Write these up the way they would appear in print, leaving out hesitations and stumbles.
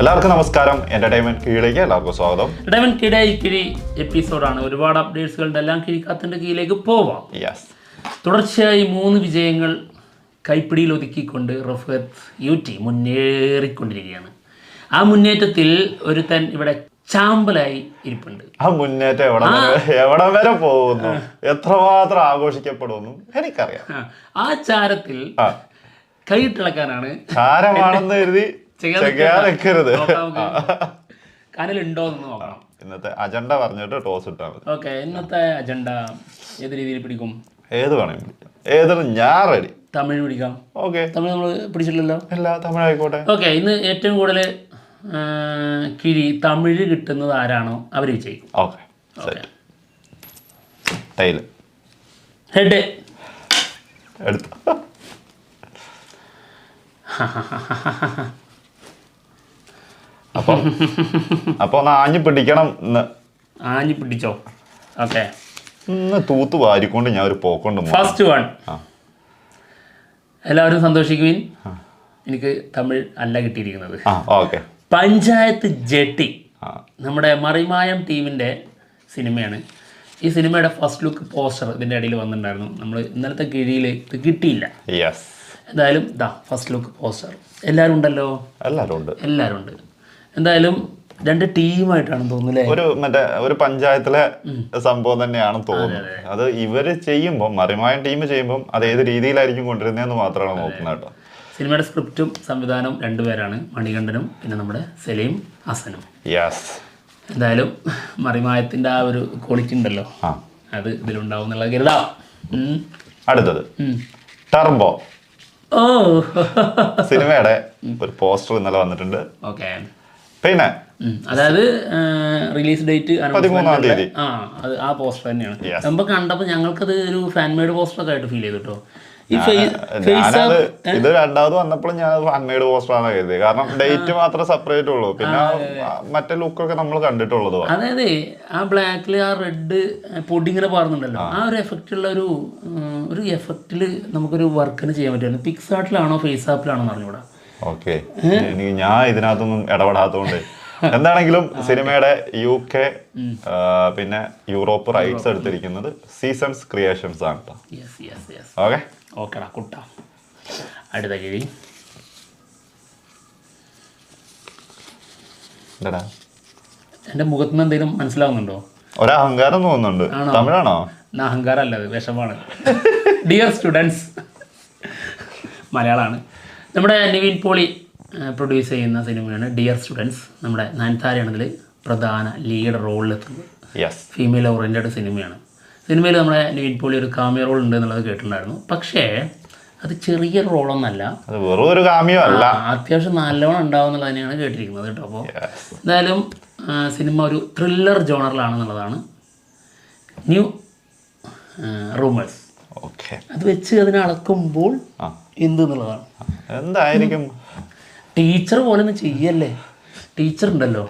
എല്ലാവർക്കും നമസ്കാരം. എന്റർടൈൻമെന്റ് കീഴിലേക്ക് എല്ലാവർക്കും സ്വാഗതം. എന്റർടൈൻമെന്റ് കിഴി എപ്പിസോഡാണ്. ഒരുപാട് അപ്ഡേറ്റ്സുകളുടെ എല്ലാം കിഴിക്കാത്തിന്റെ കീഴിലേക്ക് പോവാം. തുടർച്ചയായി 3 വിജയങ്ങൾ കൈപ്പിടിയിൽ ഒതുക്കിക്കൊണ്ട് റഫത്ത് യൂറ്റി മുന്നേറിക്കൊണ്ടിരിക്കുകയാണ്. ആ മുന്നേറ്റത്തിൽ ഒരുത്തൻ ഇവിടെ ചാമ്പലായി ഇരിപ്പുണ്ട്. ആ മുന്നേറ്റം എവിടെ വരെ പോകുന്നു, എത്രമാത്രം ആഘോഷിക്കപ്പെടുന്നു എനിക്കറിയാം. ആ ചാരത്തിൽ കൈയിട്ടിളക്കാനാണ് ചാരമാണെന്ന് കരുതി നിൽക്കരുത്. കനലുണ്ടോ എന്ന് നോക്കണം. ഇന്നത്തെ അജണ്ട പറഞ്ഞിട്ട് ടോസ് ഇട്ടാൽ മതി. ഓക്കെ, ഇന്നത്തെ അജണ്ട ഏത് രീതിയിൽ പിടിക്കും? ഏത് വേണമെങ്കിൽ പിടിക്കാം. ഏതൊരു ഞാൻ റെഡി. തമിഴ് പിടിക്കാം. ഓക്കെ, തമിഴ് നമ്മൾ പിടിച്ചില്ലല്ലോ. അല്ല, തമിഴായിക്കോട്ടെ. ഓക്കെ, ഇന്ന് ഏറ്റവും കൂടുതൽ കിഴി തമിഴ് കിട്ടുന്നത് ആരാണോ അവർ വിജയിക്കും. ഓക്കെ, ടൈല് ഹെഡ് എടുത്തു. അപ്പൊ ആഞ്ഞു പിടിക്കണം. ആഞ്ഞു പിടിച്ചോ. ഓക്കെ, ഇന്ന് തൂത്ത് വാരിക്കൊണ്ട് ഞാൻ ഒരു പോക്കൊണ്ട്. First one. എല്ലാവരും സന്തോഷിക്കുവിൻ. എനിക്ക് തമിഴ് അല്ല കിട്ടിയിരിക്കുന്നത്. പഞ്ചായത്ത് ജെട്ടി, നമ്മുടെ മറിമായം ടീമിന്റെ സിനിമയാണ്. ഈ സിനിമയുടെ ഫസ്റ്റ് ലുക്ക് പോസ്റ്റർ ഇതിന്റെ ഇടയിൽ വന്നിട്ടുണ്ടായിരുന്നു. നമ്മൾ ഇന്നലത്തെ കിഴിയിൽ ഇത് കിട്ടിയില്ല. എന്തായാലും ഫസ്റ്റ് ലുക്ക് പോസ്റ്റർ എല്ലാവരും ഉണ്ടല്ലോ. എല്ലാവരും ഉണ്ട്. എന്തായാലും 2 ടീമായിട്ടാണ് തോന്നുന്നത്. ഒരു പഞ്ചായത്തിലെ സംഭവം തന്നെയാണ് തോന്നുന്നത്. അത് ഇവര് ചെയ്യുമ്പോൾ, മറിമായം ടീം ചെയ്യുമ്പോൾ അത് ഏത് രീതിയിലായിരിക്കും കൊണ്ടുവരുന്നതെന്ന് മാത്രമാണ് നോക്കുന്നത് കേട്ടോ. സിനിമയുടെ സ്ക്രിപ്റ്റും സംവിധാനവും 2 പേരാണ്, മണികണ്ഠനും പിന്നെ നമ്മുടെ സലീം ഹസനും. എന്തായാലും മറിമായത്തിന്റെ ആ ഒരു ക്വാളിറ്റി ഉണ്ടല്ലോ, അത് ഇതിലുണ്ടാവും എന്നുള്ള കരുതാം. അടുത്തത് ടർബോ സിനിമയുടെ ഒരു പോസ്റ്റർ ഇന്നലെ വന്നിട്ടുണ്ട്. ഓക്കെ, പിന്നെ അതായത് റിലീസ് ഡേറ്റ് 13-ാം തീയതി. അത് ആ പോസ്റ്റർ തന്നെയാണ്. നമ്മൾ കണ്ടപ്പോൾ ഞങ്ങൾക്കത് ഒരു ഫാൻ മെയ്ഡ് പോസ്റ്റർ ഒക്കെ ആയിട്ട് ഫീൽ ചെയ്തു കേട്ടോ. ഇത് രണ്ടാമത് വന്നപ്പോൾ ഞാൻ ഫാൻ മെയ്ഡ് പോസ്റ്റർ ആണ് കരുതിയത്. കാരണം ഡേറ്റ് മാത്രമേ സെപ്പറേറ്റ് ഉള്ളൂ, പിന്നെ മറ്റേ ലുക്കൊക്കെ നമ്മൾ കണ്ടിട്ടുള്ളത്. അതായത് ആ ബ്ലാക്കിൽ ആ റെഡ് പൊടി ഇങ്ങനെ പാറുന്നുണ്ടല്ലോ, ആ ഒരു എഫക്റ്റ് ഉള്ള ഒരു എഫക്റ്റിൽ നമുക്കൊരു വർക്കിന് ചെയ്യാൻ പറ്റുമായിരുന്നു. പിക്സ് ആർട്ടിലാണോ ഫേസ് ആപ്പിലാണോ എന്ന് അറിഞ്ഞൂടാ. ഓക്കെ, ഞാൻ ഇതിനകത്തൊന്നും ഇടപെടാത്തതുകൊണ്ട് എന്താണെങ്കിലും സിനിമയുടെ UK പിന്നെ യൂറോപ്പ് റൈറ്റ്സ് എടുത്തിരിക്കുന്നത് സീസൺസ് ക്രിയേഷൻസ് ആണ് കേട്ടോ. ഓക്കെടാ കുട്ട. അടുത്ത കിഴി എന്റെ മുഖത്ത് നിന്ന് എന്തെങ്കിലും മനസ്സിലാവുന്നുണ്ടോ? ഒരഹങ്കാരം തോന്നുന്നുണ്ട്. തമിഴാണോ? അഹങ്കാരം അല്ല, അത് വിഷമാണ്. ഡിയർ സ്റ്റുഡൻസ്, മലയാളമാണ്. നമ്മുടെ നിവിൻ പോളി പ്രൊഡ്യൂസ് ചെയ്യുന്ന സിനിമയാണ് ഡിയർ സ്റ്റുഡൻസ്. നമ്മുടെ നയൻതാരയാണ് ഇതിൽ പ്രധാന ലീഡ് റോളിലെത്തുന്നത്. ഫീമെയിൽ ഓറിയൻറ്റഡ് സിനിമയാണ്. സിനിമയിൽ നമ്മുടെ നിവിൻ പോളി ഒരു കാമിയോ റോൾ ഉണ്ട് എന്നുള്ളത് കേട്ടിട്ടുണ്ടായിരുന്നു. പക്ഷേ അത് ചെറിയ റോളൊന്നല്ല, അത്യാവശ്യം നല്ലോണം ഉണ്ടാവും എന്നുള്ളത് തന്നെയാണ് കേട്ടിരിക്കുന്നത് കേട്ടോ. അപ്പോൾ എന്തായാലും സിനിമ ഒരു ത്രില്ലർ ജോണറിലാണെന്നുള്ളതാണ് ന്യൂ റൂമേഴ്സ്. അത് വെച്ച് അതിനെ അളക്കുമ്പോൾ എന്തെന്നുള്ളതാണ്. എന്തായിരിക്കും? ടീച്ചർ പോലെ ഒന്നും ചെയ്യല്ലേ. ടീച്ചർ ഉണ്ടല്ലോ,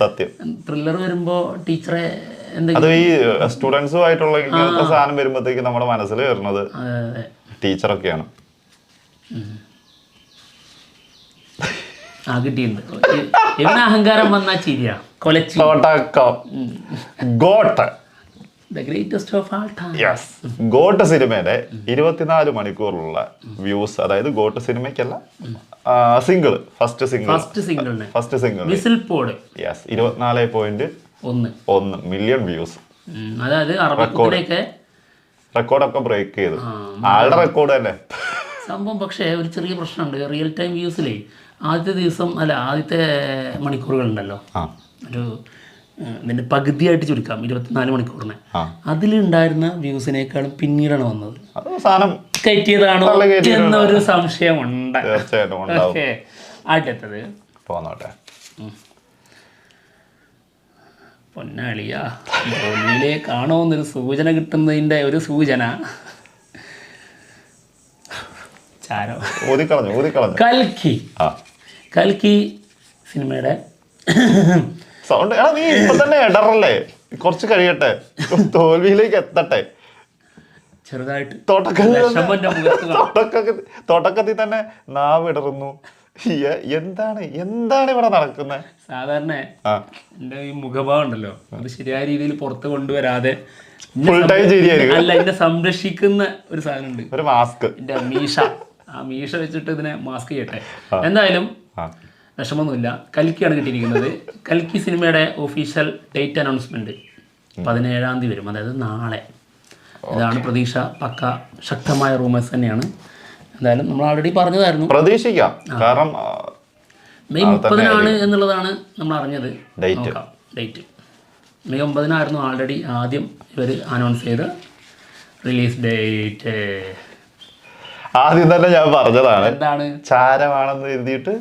സത്യം. ത്രില്ലർ വരുമ്പോ ടീച്ചറെ അത് ഈ സ്റ്റുഡൻസുമായിട്ടുള്ള ഇങ്ങനത്തെ സാധനം വരുമ്പോഴത്തേക്ക് നമ്മുടെ മനസ്സിൽ വരുന്നത് ടീച്ചറൊക്കെയാണ്. കിട്ടിയിട്ടുണ്ട്. ഇവന് അഹങ്കാരം വന്നാ ചിരിയാ കൊലച്ചി. ഗോട്ട് സിനിമയുടെ 24 മണിക്കൂറിലുള്ള വ്യൂസ്, അതായത് ഗോട്ട് സിനിമയ്ക്കല്ല, single first single 24.1 million views. അതായത് റെക്കോർഡൊക്കെ ബ്രേക്ക് ചെയ്തു. ആളുടെ റെക്കോർഡ് തന്നെ സംഭവം. പക്ഷേ ഒരു ചെറിയ പ്രശ്നമുണ്ട്. റിയൽ ടൈം വ്യൂസിലേ ആദ്യത്തെ മണിക്കൂറുകളുണ്ടല്ലോ, ഒരു ഇതിൻ്റെ പകുതിയായിട്ട് ചുരുക്കാം, 24 മണിക്കൂറിനെ. അതിലുണ്ടായിരുന്ന വ്യൂസിനേക്കാളും പിന്നീടാണ് വന്നത്. കയറ്റിയതാണോ എന്നൊരു സംശയമുണ്ട്. ഓക്കെ, അടുത്തത് പോന്നോട്ടെ. പൊന്നാളിയാ, തോൽവിയിലേക്കാണോ എന്നൊരു സൂചന കിട്ടുന്നതിൻ്റെ ഒരു സൂചന. ചാരോ കൽക്കി സിനിമയുടെ സൗണ്ട്. നീ ഇപ്പൊ തന്നെ ഇടറല്ലേ, കുറച്ച് കഴിയട്ടെ, തോൽവിയിലേക്ക് എത്തട്ടെ. ചെറുതായിട്ട് തുടക്കത്തിൽ തന്നെ നാവ് ഇടറുന്നു, എന്താണ് എന്താണ് ഇവിടെ നടക്കുന്നത്? സാധാരണ എന്റെ ഈ മുഖഭാവം ഉണ്ടല്ലോ, അത് ശരിയായ രീതിയിൽ പുറത്ത് കൊണ്ടുവരാതെ അല്ല, എന്നെ സംരക്ഷിക്കുന്ന ഒരു സാധനമുണ്ട്, ഒരു മാസ്ക്. എന്റെ മീശ, ആ മീശ വെച്ചിട്ട് ഇതിനെ മാസ്ക് ചെയ്യട്ടെ. എന്തായാലും വിഷമൊന്നുമില്ല. കൽക്കിയാണ് കിട്ടിയിരിക്കുന്നത്. കൽക്കി സിനിമയുടെ ഒഫീഷ്യൽ ഡേറ്റ് അനൗൺസ്മെന്റ് 17-ാം തീയതി വരും, അതായത് നാളെ. ഇതാണ് പ്രതീക്ഷ. പക്ക ശക്തമായ റൂമേഴ്സ് തന്നെയാണ്. എന്തായാലും നമ്മൾ ആൾറെഡി പറഞ്ഞതായിരുന്നു, പ്രതീക്ഷിക്കാം. കാരണം മെയ് 30-നാണ് എന്നുള്ളതാണ് നമ്മൾ അറിഞ്ഞത്. ഡേറ്റ് മെയ് 9-നായിരുന്നു ആൾറെഡി ആദ്യം ഇവർ അനൗൺസ് ചെയ്ത റിലീസ് ഡേറ്റ്. ആദ്യം തന്നെ ഞാൻ പറഞ്ഞതാണ്, എന്താണ് ചാരമാണെന്ന് എഴുതിയിട്ട്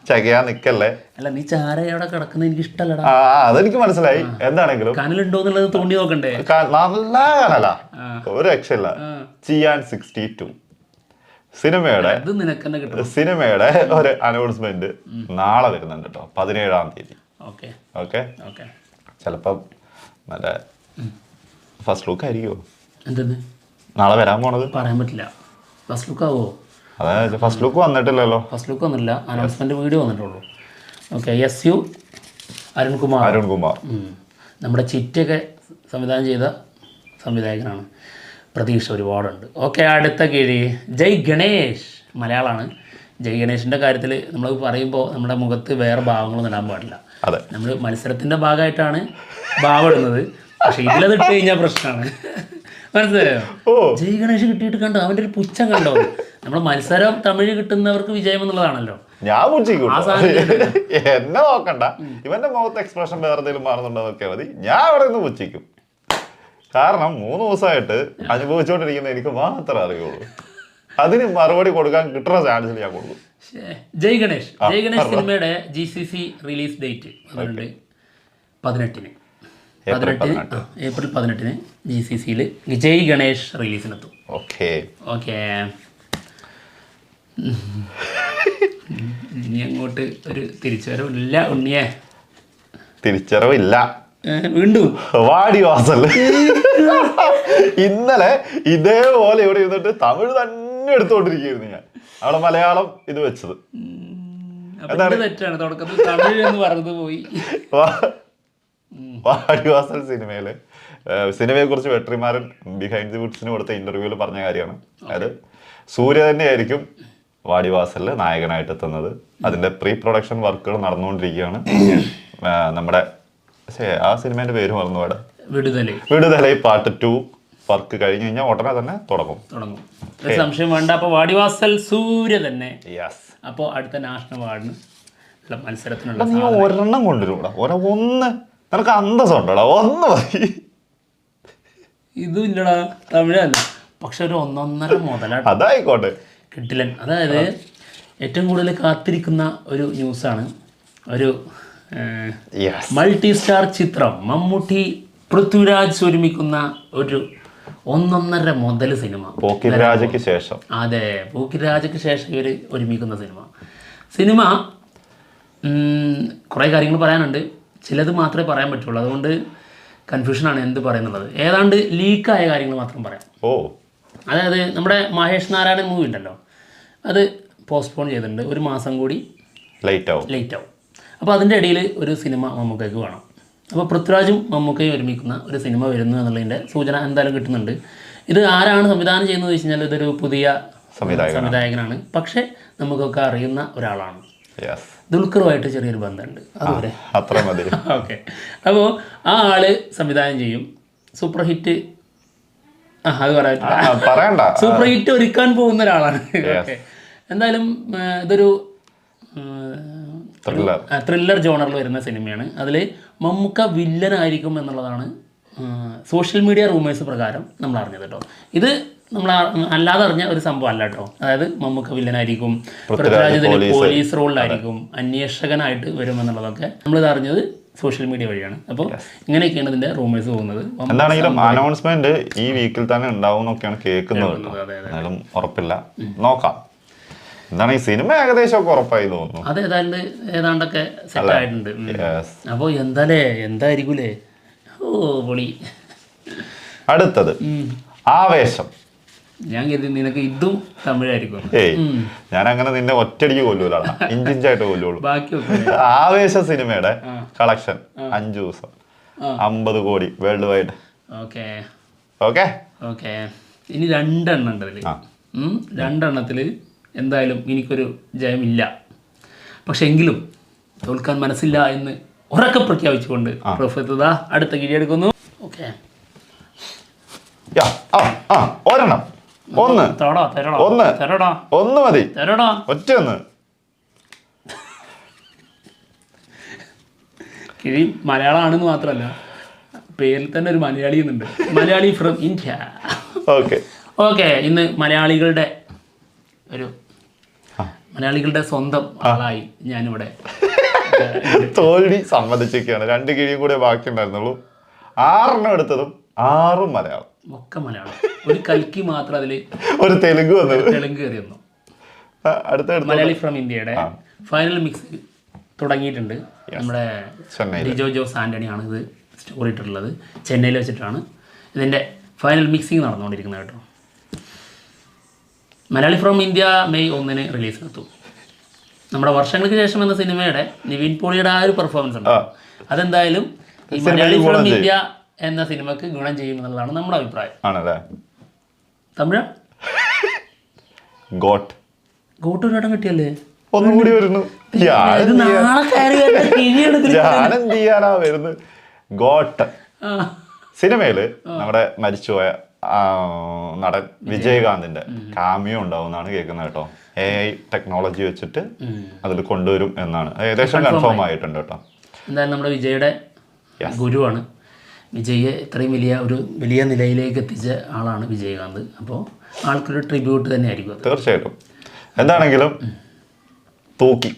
ചകയാൻ നിക്കല്ലേ. അല്ല, നീ ചാര എവിടെ കിടക്കുന്നത് എനിക്ക് ഇഷ്ടമല്ലടാ. അതെനിക്ക് മനസ്സിലായി. എന്താണെങ്കിലും കനലുണ്ടോ എന്നുള്ളത് തോണ്ടി നോക്കണ്ടേ. നല്ല കനല, ഒരു രക്ഷയില്ല. ചിയാൻ 62 സിനിമയുടെ ഒരു അനൗൺസ്മെന്റ് നാളെ വരുന്നുണ്ട് കേട്ടോ, 17-ാം തീയതി. ഓക്കെ, ചിലപ്പം നല്ല ഫസ്റ്റ് ലുക്ക് ആയിരിക്കുമോ? എന്തെന്ന് നാളെ വരാൻ പോണത് പറയാൻ പറ്റില്ല. ഫസ്റ്റ് ലുക്ക് ആവോ? അതായത് ഫസ്റ്റ് ലുക്ക് വന്നിട്ടില്ലല്ലോ. ഫസ്റ്റ് ലുക്ക് വന്നില്ല, അനൗൺസ്മെന്റ് വീഡിയോ വന്നിട്ടുള്ളൂ. ഓക്കെ, SU അരുൺകുമാർ നമ്മുടെ ചിറ്റൊക്കെ സംവിധാനം ചെയ്ത സംവിധായകനാണ്. പ്രതീക്ഷ ഒരുപാടുണ്ട്. ഓക്കെ, അടുത്ത കിഴി ജയ് ഗണേഷ്, മലയാളമാണ്. ജയ് ഗണേഷിൻ്റെ കാര്യത്തിൽ നമ്മൾ പറയുമ്പോൾ നമ്മുടെ മുഖത്ത് വേറെ ഭാവങ്ങളൊന്നും ഇടാൻ പാടില്ല. നമ്മൾ മത്സരത്തിൻ്റെ ഭാഗമായിട്ടാണ് ഭാവം ഇടുന്നത്. പക്ഷെ ഇതിലത് ഇട്ട് കഴിഞ്ഞാൽ പ്രശ്നമാണ്, മനസ്സിലായോ? ജയ് ഗണേഷ് കിട്ടിയിട്ട് കണ്ടോ അവൻ്റെ ഒരു പുച്ഛം കണ്ടോ? നമ്മുടെ മത്സരം തമിഴ് കിട്ടുന്നവർക്ക് വിജയം എന്നുള്ളതാണല്ലോ. ഞാൻ എന്നെ നോക്കണ്ട, ഇവന്റെ മുഖത്ത് എക്സ്പ്രഷൻ വേറെ എന്തെങ്കിലും മാറുന്നുണ്ടോ നോക്കിയാൽ മതി. ഞാൻ അവിടെ നിന്ന് പുച്ഛിക്കും. കാരണം 3 ദിവസമായിട്ട് അനുഭവിച്ചുകൊണ്ടിരിക്കുന്ന എനിക്ക് മാത്രമേ അറിയുള്ളൂ. അതിന് മറുപടി കൊടുക്കാൻ കിട്ടുന്ന ചാൻസിൽ ഞാൻ കൊടുക്കും. ജയ് ഗണേഷ് സിനിമയുടെ GCC റിലീസ് ഡേറ്റ് 18-ന് ഏപ്രിൽ 18-ന് GCCയിൽ ജയ് ഗണേഷ് റിലീസിനെത്തും. ഓക്കെ, ഇനി അങ്ങോട്ട് ഒരു തിരിച്ചുവരവില്ല ഉണ്ണിയെ. തിരിച്ചറിവില്ല വീണ്ടും വാടിവാസൽ. ഇന്നലെ ഇതേപോലെ ഇവിടെ ഇരുന്നിട്ട് തമിഴ് തന്നെ എടുത്തോണ്ടിരിക്കുന്നു ഞാൻ. അവിടെ മലയാളം ഇത് വെച്ചത് തെറ്റാണ്. തുടക്കത്തിൽ തമിഴ് എന്ന് പറഞ്ഞത് പോയി. വാടിവാസൽ സിനിമയെ കുറിച്ച് വെട്രിമാരൻ ബിഹൈൻഡ് ദി വുഡ്സിന് കൊടുത്ത ഇന്റർവ്യൂവിൽ പറഞ്ഞ കാര്യമാണ്. അതായത് സൂര്യ തന്നെയായിരിക്കും വാടിവാസലിൽ നായകനായിട്ട് എത്തുന്നത്. അതിന്റെ പ്രീ പ്രൊഡക്ഷൻ വർക്കുകൾ നടന്നുകൊണ്ടിരിക്കുകയാണ്. നമ്മുടെ ആ സിനിമേന്റെ പേര് മറന്നുപാടെ, വിടുതലൈ പാർട്ട് 2 വർക്ക് കഴിഞ്ഞ് കഴിഞ്ഞാൽ ഉടനെ തന്നെ തുടങ്ങും. സംശയം വേണ്ട. അപ്പൊ വാടിവാസൽ സൂര്യ തന്നെ. അപ്പോ അടുത്ത നാഷണൽ അവാർഡിന് മത്സരത്തിനുള്ള നീ ഒരെണ്ണം കൊണ്ടുവരൂടാ, ഒന്ന് നിനക്ക് അന്തസ്സുണ്ടോടാ, ഒന്ന് മതി. ഇതും ഇല്ലടാ, തമിഴല്ല, പക്ഷെ ഒരു 1.5 മുതലായിട്ട് അതായിക്കോട്ടെ കിട്ടില്ല. അതായത് ഏറ്റവും കൂടുതൽ കാത്തിരിക്കുന്ന ഒരു ന്യൂസാണ്. ഒരു മൾട്ടി സ്റ്റാർ ചിത്രം, മമ്മൂട്ടി പൃഥ്വിരാജ് ഒരുമിക്കുന്ന ഒരു 1.5 മുതൽ സിനിമ. പോക്കിരാജയ്ക്ക് ശേഷം. അതെ, പോക്കിരാജയ്ക്ക് ശേഷം ഇവർ ഒരുമിക്കുന്ന സിനിമ കുറേ കാര്യങ്ങൾ പറയാനുണ്ട്. ചിലത് മാത്രമേ പറയാൻ പറ്റുള്ളൂ, അതുകൊണ്ട് കൺഫ്യൂഷനാണ് എന്ത് പറയുന്നുള്ളത്. ഏതാണ്ട് ലീക്കായ കാര്യങ്ങൾ മാത്രം പറയാം. അതായത് നമ്മുടെ മഹേഷ് നാരായണൻ മൂവി ഉണ്ടല്ലോ, അത് പോസ്റ്റ്പോൺ ചെയ്തിട്ടുണ്ട്. 1 മാസം കൂടി ലേറ്റ് ആവും. അപ്പോൾ അതിൻ്റെ ഇടയിൽ ഒരു സിനിമ മമ്മൂക്കയ്ക്ക് വേണം. അപ്പോൾ പൃഥ്വിരാജും മമ്മൂക്കയും ഒരുമിക്കുന്ന ഒരു സിനിമ വരുന്നു എന്നുള്ളതിൻ്റെ സൂചന എന്തായാലും കിട്ടുന്നുണ്ട്. ഇത് ആരാണ് സംവിധാനം ചെയ്യുന്നത് വെച്ച് കഴിഞ്ഞാൽ ഇതൊരു പുതിയ സംവിധായകനാണ്, പക്ഷേ നമുക്കൊക്കെ അറിയുന്ന ഒരാളാണ്. ദുൽഖറുമായിട്ട് ചെറിയൊരു ബന്ധമുണ്ട്, അതുപോലെ അത്ര മതി. ഓക്കെ, അപ്പോൾ ആ ആള് സംവിധാനം ചെയ്യും. സൂപ്പർ ഹിറ്റ് അത് പറയണ്ട, സൂപ്പർ ഹിറ്റ് ഒരുക്കാൻ പോകുന്ന ഒരാളാണ്. ഓക്കെ, എന്തായാലും ഇതൊരു ത്രില്ലർ ജോണറിൽ വരുന്ന സിനിമയാണ്. അതിൽ മമ്മൂക്ക വില്ലനായിരിക്കും എന്നുള്ളതാണ് സോഷ്യൽ മീഡിയ റൂമേഴ്സ് പ്രകാരം നമ്മൾ അറിഞ്ഞത് കേട്ടോ. ഇത് നമ്മൾ അല്ലാതെ അറിഞ്ഞ ഒരു സംഭവം അല്ല കേട്ടോ. അതായത് മമ്മൂക്ക വില്ലനായിരിക്കും, പൃഥ്വിരാജ് ഇതിൽ പോലീസ് റോളിലായിരിക്കും, അന്വേഷകനായിട്ട് വരുമെന്നുള്ളതൊക്കെ നമ്മളിത് അറിഞ്ഞത് സോഷ്യൽ മീഡിയ വഴിയാണ്. അപ്പോൾ ഇങ്ങനെയൊക്കെയാണ് ഇതിന്റെ റൂമേഴ്സ് പോകുന്നത്. എന്താണെങ്കിലും അനൗൺസ്മെന്റ് ഈ വീക്കിൽ തന്നെ ഉണ്ടാവും എന്നൊക്കെയാണ് കേൾക്കുന്നത്. എന്നാലും ഉറപ്പില്ല, നോക്കാം. എന്താണ് ഈ സിനിമ ഏകദേശം ഉറപ്പായി തോന്നുന്നു. അത് ഏതാണ്ടൊക്കെ സെറ്റ് ആയിട്ടുണ്ട്. അപ്പോൾ എന്തായിരിക്കൂലേ. ഓ പൊളി. അടുത്തത് ആവേശം. ഞാൻ കരുതി നിനക്ക് ഇതും തമിഴായിരിക്കും. ഏയ് ഞാൻ അങ്ങനെ നിന്നെ ഒറ്റയടിക്ക് കൊല്ലൂലാണ്, ഇഞ്ചിഞ്ചായിട്ട് കൊല്ലുള്ളൂ. ബാക്കിയൊക്കെ ആവേശ സിനിമയുടെ കളക്ഷൻ 5 ദിവസം 50 കോടി world wide. Okay okay okay. ഇനി 2 എണ്ണം ഉണ്ട് അതിൽ. 2 എണ്ണത്തിൽ എന്തായാലും എനിക്കൊരു ജയമില്ല. പക്ഷെ എങ്കിലും തോൽക്കാൻ മനസ്സില്ല എന്ന് ഉറക്കെ പ്രഖ്യാപിച്ചുകൊണ്ട് പ്രൊഫത്ത് അടുത്ത കിഴിയെടുക്കുന്നു. ഓക്കെ ഒരെണ്ണം ഒന്ന് മതി, ഒറ്റ ഒന്ന്. കിഴി മലയാളമാണെന്ന് മാത്രമല്ല പേരിൽ തന്നെ ഒരു മലയാളി എന്നുണ്ട്. Malayali from India. Okay okay. ഇന്ന് മലയാളികളുടെ സ്വന്തം ആളായി ഞാനിവിടെ തോൽവി സമ്മതിച്ചിരിക്കുകയാണ്. 2 കിഴിയും കൂടെ ബാക്കി ഉണ്ടായിരുന്നുള്ളൂ. 6 എടുത്തതും 6 മലയാളം, ഒക്കെ മലയാളം. ഒരു കൽക്കി മാത്രം അതിൽ ഒരു തെലുങ്ക് കയറി വന്നു. മലയാളി ഫ്രം ഇന്ത്യയുടെ ഫൈനൽ മിക്സ് തുടങ്ങിയിട്ടുണ്ട്. നമ്മുടെ ഡിജോ ജോസ് ആന്റണിയാണ് ഇത് സ്റ്റോറി ഇട്ടിട്ടുള്ളത്. ചെന്നൈയിൽ വെച്ചിട്ടാണ് ഇതിൻ്റെ ഫൈനൽ മിക്സിങ് നടന്നുകൊണ്ടിരിക്കുന്നത് കേട്ടോ. Malayali from India May 1 റിലീസിനെത്തും. നമ്മുടെ വർഷങ്ങൾക്ക് ശേഷം എന്ന സിനിമയുടെ നിവിൻ പോളിയുടെ ആ ഒരു പെർഫോമൻസ് ഉണ്ട്, അതെന്തായാലും ഈ മലയാളി ഫ്രം ഇന്ത്യ എന്ന സിനിമക്ക് ഗുണം ചെയ്യുമെന്നുള്ളതാണ് നമ്മുടെ അഭിപ്രായം. തമിഴ് ഗോട്ട് ഒരു ഇടം കിട്ടിയല്ലേ, ഒന്നുകൂടി വരുന്നു. ഗോട്ട് സിനിമയില് നമ്മുടെ മരിച്ചുപോയ നടൻ വിജയകാന്തിന്റെ കാമിയോ ഉണ്ടാവുമെന്നാണ് കേൾക്കുന്നത് കേട്ടോ. AI ടെക്നോളജി വെച്ചിട്ട് അതിൽ കൊണ്ടുവരും എന്നാണ് ഏകദേശം കൺഫേം ആയിട്ടുണ്ട് കേട്ടോ. എന്തായാലും നമ്മുടെ വിജയുടെ ഗുരുവാണ്. വിജയെ ഇത്രയും വലിയ നിലയിലേക്ക് എത്തിച്ച ആളാണ് വിജയകാന്ത്. അപ്പോൾ ആൾക്കൊരു ട്രിബ്യൂട്ട് തന്നെ ആയിരിക്കും തീർച്ചയായിട്ടും. എന്താണെങ്കിലും തൂക്കി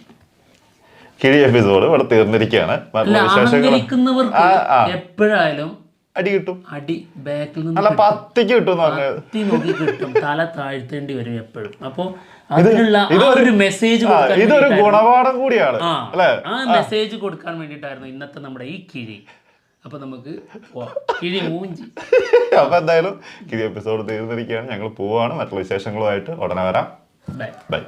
കിഴി എപ്പിസോഡ് ഇവിടെ തീർന്നിരിക്കുകയാണ്. എപ്പോഴായാലും അടി കിട്ടും, അടി ബാക്കിൽ നിന്ന് പത്തിക്ക് കിട്ടും, നോക്കി കിട്ടും, തല താഴ്ത്തേണ്ടി വരും എപ്പോഴും. അപ്പോ അതിനുള്ള ഒരു മെസ്സേജ് ഇതൊരു ഗുണപാഠം കൂടിയാണ്. ആ മെസ്സേജ് കൊടുക്കാൻ വേണ്ടിയിട്ടായിരുന്നു ഇന്നത്തെ നമ്മുടെ ഈ കിഴി. അപ്പൊ നമുക്ക് കിഴി മൂഞ്ചി. അപ്പൊ എന്തായാലും കിഴി എപ്പിസോഡ് തീർന്നിരിക്കുകയാണ്. ഞങ്ങൾ പോവാണ്. മറ്റുള്ള വിശേഷങ്ങളുമായിട്ട് ഉടനെ വരാം. Bye bye.